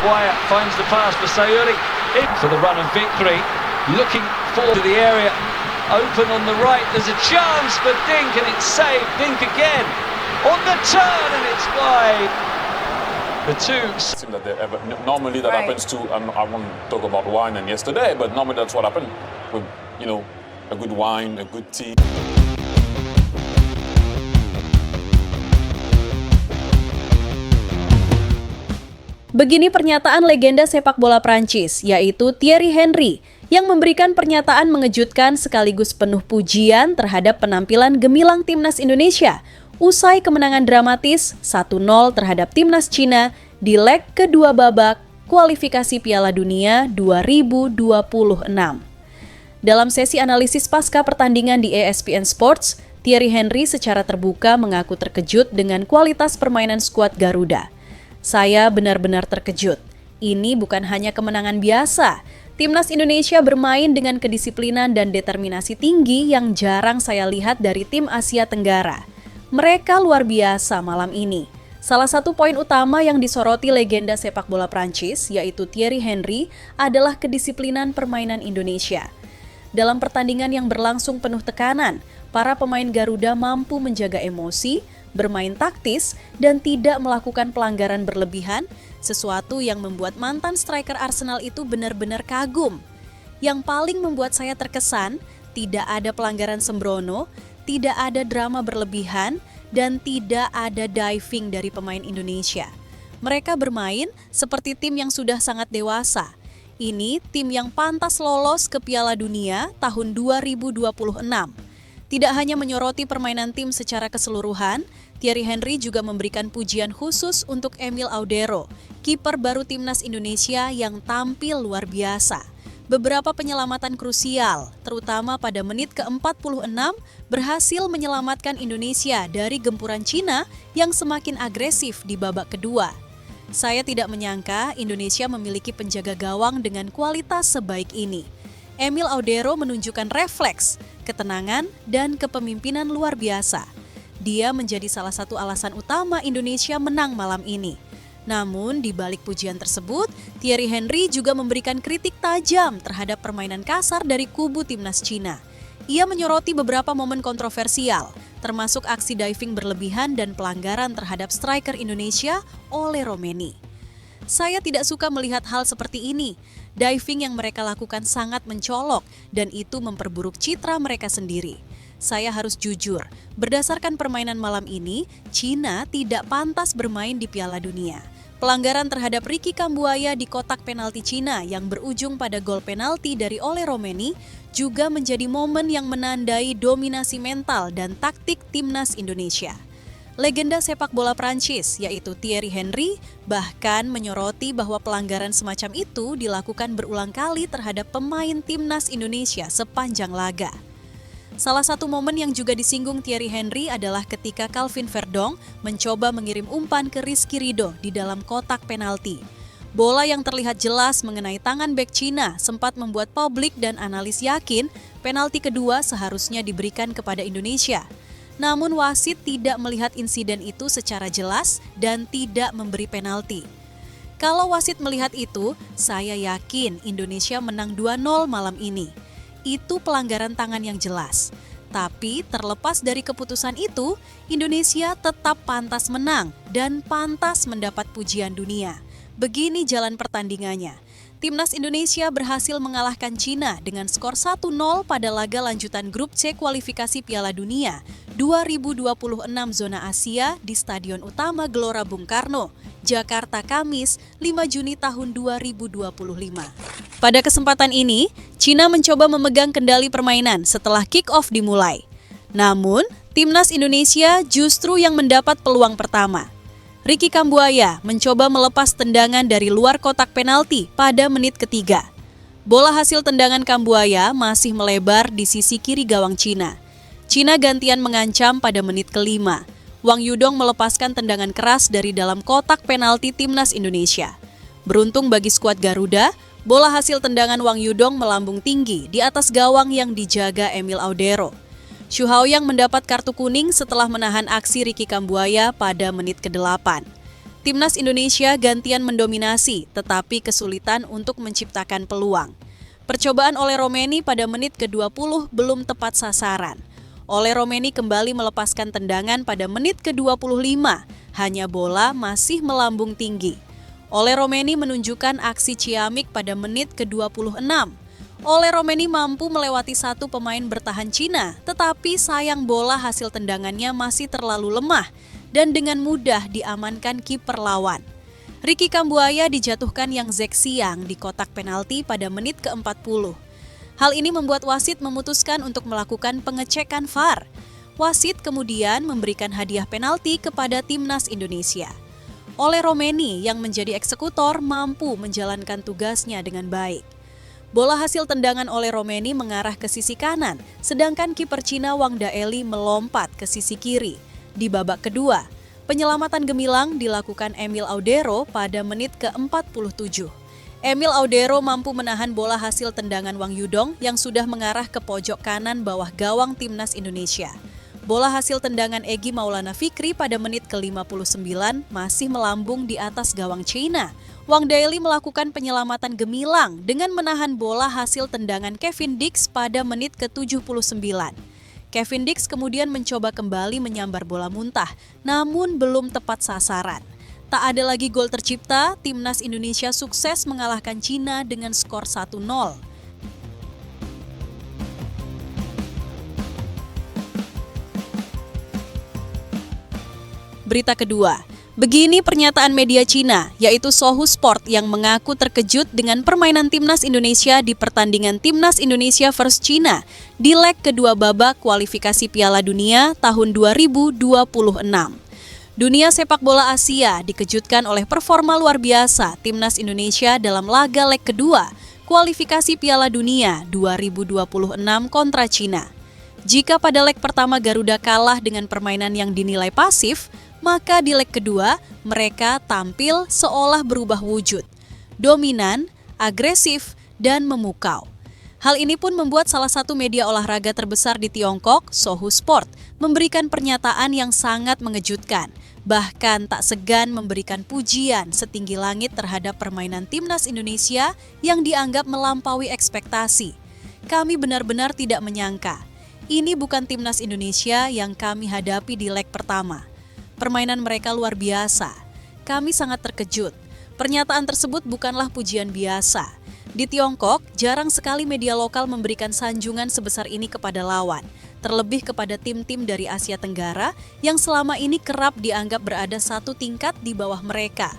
Wyatt finds the pass for Sayuri in for the run of victory, looking forward to the area, open on the right, there's a chance for Dink and it's saved, Dink again, on the turn and it's wide. The two... Normally that happens to, I won't talk about wine and yesterday, but normally that's what happened with, a good wine, a good tea. Begini pernyataan legenda sepak bola Prancis, yaitu Thierry Henry, yang memberikan pernyataan mengejutkan sekaligus penuh pujian terhadap penampilan gemilang timnas Indonesia usai kemenangan dramatis 1-0 terhadap timnas Cina di leg kedua babak kualifikasi Piala Dunia 2026. Dalam sesi analisis pasca pertandingan di ESPN Sports, Thierry Henry secara terbuka mengaku terkejut dengan kualitas permainan skuad Garuda. Saya benar-benar terkejut. Ini bukan hanya kemenangan biasa. Timnas Indonesia bermain dengan kedisiplinan dan determinasi tinggi yang jarang saya lihat dari tim Asia Tenggara. Mereka luar biasa malam ini. Salah satu poin utama yang disoroti legenda sepak bola Prancis, yaitu Thierry Henry, adalah kedisiplinan permainan Indonesia. Dalam pertandingan yang berlangsung penuh tekanan, para pemain Garuda mampu menjaga emosi, bermain taktis, dan tidak melakukan pelanggaran berlebihan, sesuatu yang membuat mantan striker Arsenal itu benar-benar kagum. Yang paling membuat saya terkesan, tidak ada pelanggaran sembrono, tidak ada drama berlebihan, dan tidak ada diving dari pemain Indonesia. Mereka bermain seperti tim yang sudah sangat dewasa. Ini tim yang pantas lolos ke Piala Dunia tahun 2026. Tidak hanya menyoroti permainan tim secara keseluruhan, Thierry Henry juga memberikan pujian khusus untuk Emil Audero, kiper baru timnas Indonesia yang tampil luar biasa. Beberapa penyelamatan krusial, terutama pada menit ke-46, berhasil menyelamatkan Indonesia dari gempuran Cina yang semakin agresif di babak kedua. Saya tidak menyangka Indonesia memiliki penjaga gawang dengan kualitas sebaik ini. Emil Audero menunjukkan refleks, ketenangan, dan kepemimpinan luar biasa. Dia menjadi salah satu alasan utama Indonesia menang malam ini. Namun, di balik pujian tersebut, Thierry Henry juga memberikan kritik tajam terhadap permainan kasar dari kubu timnas Cina. Ia menyoroti beberapa momen kontroversial, termasuk aksi diving berlebihan dan pelanggaran terhadap striker Indonesia, Ole Romeni. Saya tidak suka melihat hal seperti ini. Diving yang mereka lakukan sangat mencolok dan itu memperburuk citra mereka sendiri. Saya harus jujur, berdasarkan permainan malam ini, Cina tidak pantas bermain di Piala Dunia. Pelanggaran terhadap Ricky Kambuaya di kotak penalti Cina yang berujung pada gol penalti dari Ole Romeni juga menjadi momen yang menandai dominasi mental dan taktik timnas Indonesia. Legenda sepak bola Prancis, yaitu Thierry Henry, bahkan menyoroti bahwa pelanggaran semacam itu dilakukan berulang kali terhadap pemain timnas Indonesia sepanjang laga. Salah satu momen yang juga disinggung Thierry Henry adalah ketika Calvin Verdong mencoba mengirim umpan ke Rizky Ridho di dalam kotak penalti. Bola yang terlihat jelas mengenai tangan bek Cina sempat membuat publik dan analis yakin penalti kedua seharusnya diberikan kepada Indonesia. Namun wasit tidak melihat insiden itu secara jelas dan tidak memberi penalti. Kalau wasit melihat itu, saya yakin Indonesia menang 2-0 malam ini. Itu pelanggaran tangan yang jelas. Tapi terlepas dari keputusan itu, Indonesia tetap pantas menang dan pantas mendapat pujian dunia. Begini jalan pertandingannya. Timnas Indonesia berhasil mengalahkan Cina dengan skor 1-0 pada laga lanjutan grup C kualifikasi Piala Dunia 2026 zona Asia di Stadion Utama Gelora Bung Karno, Jakarta, Kamis 5 Juni tahun 2025. Pada kesempatan ini, Cina mencoba memegang kendali permainan setelah kick-off dimulai. Namun, Timnas Indonesia justru yang mendapat peluang pertama. Ricky Kambuaya mencoba melepas tendangan dari luar kotak penalti pada menit ketiga. Bola hasil tendangan Kambuaya masih melebar di sisi kiri gawang Cina. Cina gantian mengancam pada menit kelima. Wang Yudong melepaskan tendangan keras dari dalam kotak penalti Timnas Indonesia. Beruntung bagi skuad Garuda, bola hasil tendangan Wang Yudong melambung tinggi di atas gawang yang dijaga Emil Audero. Xu Haoyang mendapat kartu kuning setelah menahan aksi Ricky Kambuaya pada menit ke-8. Timnas Indonesia gantian mendominasi, tetapi kesulitan untuk menciptakan peluang. Percobaan oleh Romeni pada menit ke-20 belum tepat sasaran. Oleh Romeni kembali melepaskan tendangan pada menit ke-25, hanya bola masih melambung tinggi. Oleh Romeni menunjukkan aksi ciamik pada menit ke-26. Oleh Romeni mampu melewati satu pemain bertahan Cina, tetapi sayang bola hasil tendangannya masih terlalu lemah dan dengan mudah diamankan kiper lawan. Ricky Kambuaya dijatuhkan Yang Zhexiang di kotak penalti pada menit ke-40. Hal ini membuat wasit memutuskan untuk melakukan pengecekan VAR. Wasit kemudian memberikan hadiah penalti kepada Timnas Indonesia. Oleh Romeni yang menjadi eksekutor mampu menjalankan tugasnya dengan baik. Bola hasil tendangan oleh Romeni mengarah ke sisi kanan, sedangkan kiper Cina Wang Daeli melompat ke sisi kiri. Di babak kedua, penyelamatan gemilang dilakukan Emil Audero pada menit ke-47. Emil Audero mampu menahan bola hasil tendangan Wang Yudong yang sudah mengarah ke pojok kanan bawah gawang Timnas Indonesia. Bola hasil tendangan Egy Maulana Fikri pada menit ke-59 masih melambung di atas gawang China. Wang Daeli melakukan penyelamatan gemilang dengan menahan bola hasil tendangan Kevin Dix pada menit ke-79. Kevin Dix kemudian mencoba kembali menyambar bola muntah, namun belum tepat sasaran. Tak ada lagi gol tercipta, Timnas Indonesia sukses mengalahkan Cina dengan skor 1-0. Berita kedua, begini pernyataan media Cina, yaitu Sohu Sport yang mengaku terkejut dengan permainan Timnas Indonesia di pertandingan Timnas Indonesia vs Cina di leg kedua babak kualifikasi Piala Dunia tahun 2026. Dunia sepak bola Asia dikejutkan oleh performa luar biasa Timnas Indonesia dalam laga leg kedua kualifikasi Piala Dunia 2026 kontra Cina. Jika pada leg pertama Garuda kalah dengan permainan yang dinilai pasif, maka di leg kedua mereka tampil seolah berubah wujud, dominan, agresif, dan memukau. Hal ini pun membuat salah satu media olahraga terbesar di Tiongkok, Sohu Sport, memberikan pernyataan yang sangat mengejutkan, bahkan tak segan memberikan pujian setinggi langit terhadap permainan Timnas Indonesia yang dianggap melampaui ekspektasi. Kami benar-benar tidak menyangka, ini bukan Timnas Indonesia yang kami hadapi di leg pertama. Permainan mereka luar biasa. Kami sangat terkejut. Pernyataan tersebut bukanlah pujian biasa. Di Tiongkok, jarang sekali media lokal memberikan sanjungan sebesar ini kepada lawan, terlebih kepada tim-tim dari Asia Tenggara yang selama ini kerap dianggap berada satu tingkat di bawah mereka.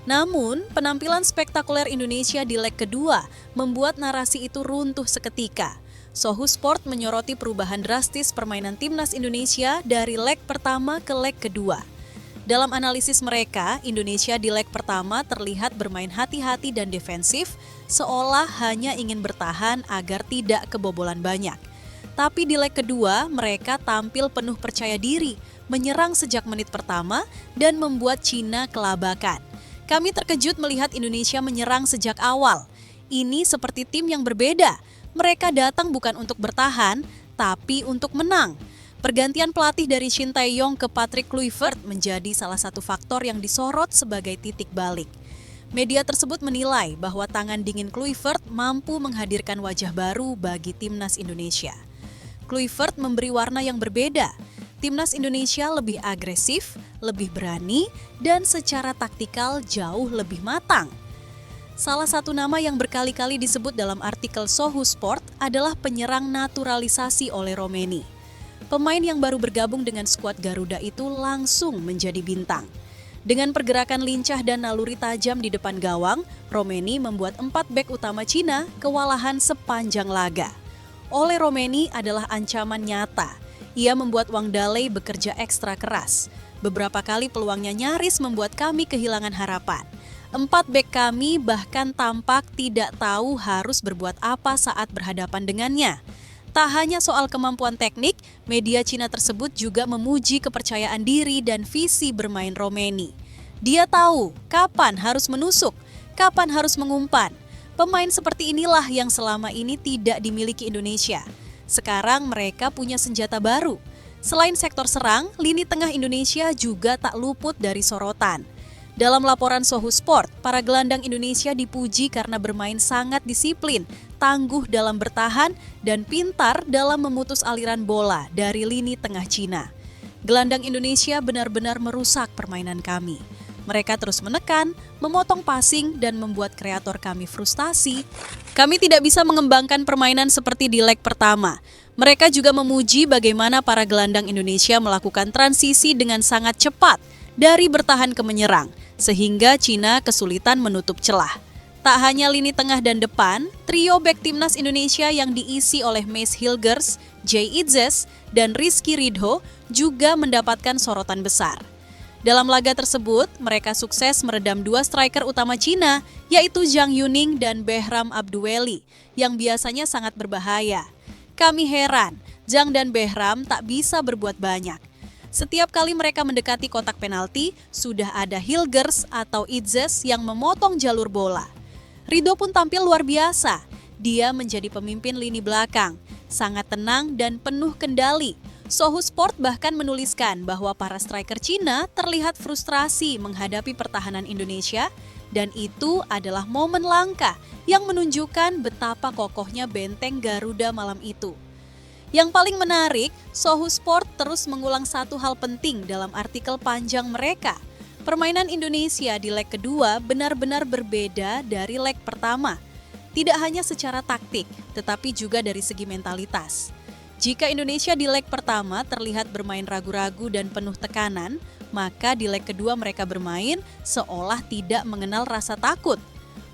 Namun, penampilan spektakuler Indonesia di leg kedua membuat narasi itu runtuh seketika. Sohu Sport menyoroti perubahan drastis permainan Timnas Indonesia dari leg pertama ke leg kedua. Dalam analisis mereka, Indonesia di leg pertama terlihat bermain hati-hati dan defensif, seolah hanya ingin bertahan agar tidak kebobolan banyak. Tapi di leg kedua, mereka tampil penuh percaya diri, menyerang sejak menit pertama dan membuat Cina kelabakan. Kami terkejut melihat Indonesia menyerang sejak awal. Ini seperti tim yang berbeda. Mereka datang bukan untuk bertahan, tapi untuk menang. Pergantian pelatih dari Shin Tae-yong ke Patrick Kluivert menjadi salah satu faktor yang disorot sebagai titik balik. Media tersebut menilai bahwa tangan dingin Kluivert mampu menghadirkan wajah baru bagi Timnas Indonesia. Kluivert memberi warna yang berbeda. Timnas Indonesia lebih agresif, lebih berani, dan secara taktikal jauh lebih matang. Salah satu nama yang berkali-kali disebut dalam artikel Sohu Sport adalah penyerang naturalisasi oleh Romeni. Pemain yang baru bergabung dengan skuad Garuda itu langsung menjadi bintang. Dengan pergerakan lincah dan naluri tajam di depan gawang, Romeni membuat 4 bek utama Cina kewalahan sepanjang laga. Oleh Romeni adalah ancaman nyata. Ia membuat Wang Daeli bekerja ekstra keras. Beberapa kali peluangnya nyaris membuat kami kehilangan harapan. 4 bek kami bahkan tampak tidak tahu harus berbuat apa saat berhadapan dengannya. Tak hanya soal kemampuan teknik, media Cina tersebut juga memuji kepercayaan diri dan visi bermain Romeni. Dia tahu kapan harus menusuk, kapan harus mengumpan. Pemain seperti inilah yang selama ini tidak dimiliki Indonesia. Sekarang mereka punya senjata baru. Selain sektor serang, lini tengah Indonesia juga tak luput dari sorotan. Dalam laporan Sohu Sport, para gelandang Indonesia dipuji karena bermain sangat disiplin, tangguh dalam bertahan, dan pintar dalam memutus aliran bola dari lini tengah Cina. Gelandang Indonesia benar-benar merusak permainan kami. Mereka terus menekan, memotong passing, dan membuat kreator kami frustasi. Kami tidak bisa mengembangkan permainan seperti di leg pertama. Mereka juga memuji bagaimana para gelandang Indonesia melakukan transisi dengan sangat cepat dari bertahan ke menyerang, sehingga Cina kesulitan menutup celah. Tak hanya lini tengah dan depan, trio bek timnas Indonesia yang diisi oleh Mace Hilgers, Jay Itzes, dan Rizky Ridho juga mendapatkan sorotan besar. Dalam laga tersebut, mereka sukses meredam dua striker utama Cina, yaitu Zhang Yuning dan Behram Abduweli, yang biasanya sangat berbahaya. Kami heran, Zhang dan Behram tak bisa berbuat banyak. Setiap kali mereka mendekati kotak penalti, sudah ada Hilgers atau Itzes yang memotong jalur bola. Ridho pun tampil luar biasa. Dia menjadi pemimpin lini belakang, sangat tenang dan penuh kendali. Sohu Sport bahkan menuliskan bahwa para striker Cina terlihat frustrasi menghadapi pertahanan Indonesia, dan itu adalah momen langka yang menunjukkan betapa kokohnya benteng Garuda malam itu. Yang paling menarik, Sohu Sport terus mengulang satu hal penting dalam artikel panjang mereka. Permainan Indonesia di leg kedua benar-benar berbeda dari leg pertama. Tidak hanya secara taktik, tetapi juga dari segi mentalitas. Jika Indonesia di leg pertama terlihat bermain ragu-ragu dan penuh tekanan, maka di leg kedua mereka bermain seolah tidak mengenal rasa takut.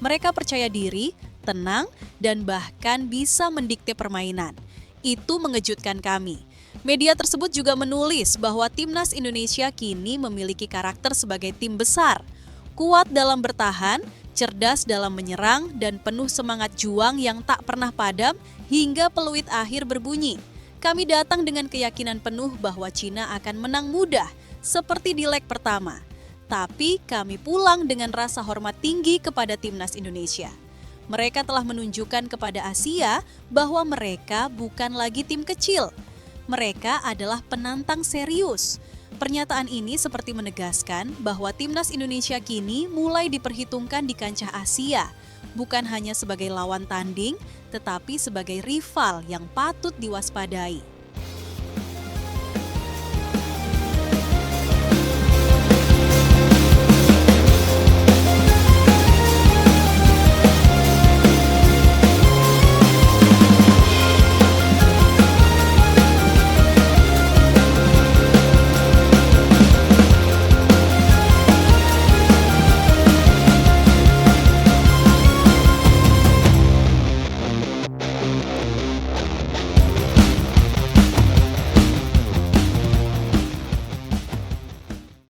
Mereka percaya diri, tenang, dan bahkan bisa mendikte permainan. Itu mengejutkan kami. Media tersebut juga menulis bahwa timnas Indonesia kini memiliki karakter sebagai tim besar, kuat dalam bertahan, cerdas dalam menyerang, dan penuh semangat juang yang tak pernah padam hingga peluit akhir berbunyi. Kami datang dengan keyakinan penuh bahwa Cina akan menang mudah, seperti di leg pertama. Tapi kami pulang dengan rasa hormat tinggi kepada timnas Indonesia. Mereka telah menunjukkan kepada Asia bahwa mereka bukan lagi tim kecil. Mereka adalah penantang serius. Pernyataan ini seperti menegaskan bahwa timnas Indonesia kini mulai diperhitungkan di kancah Asia, bukan hanya sebagai lawan tanding, tetapi sebagai rival yang patut diwaspadai.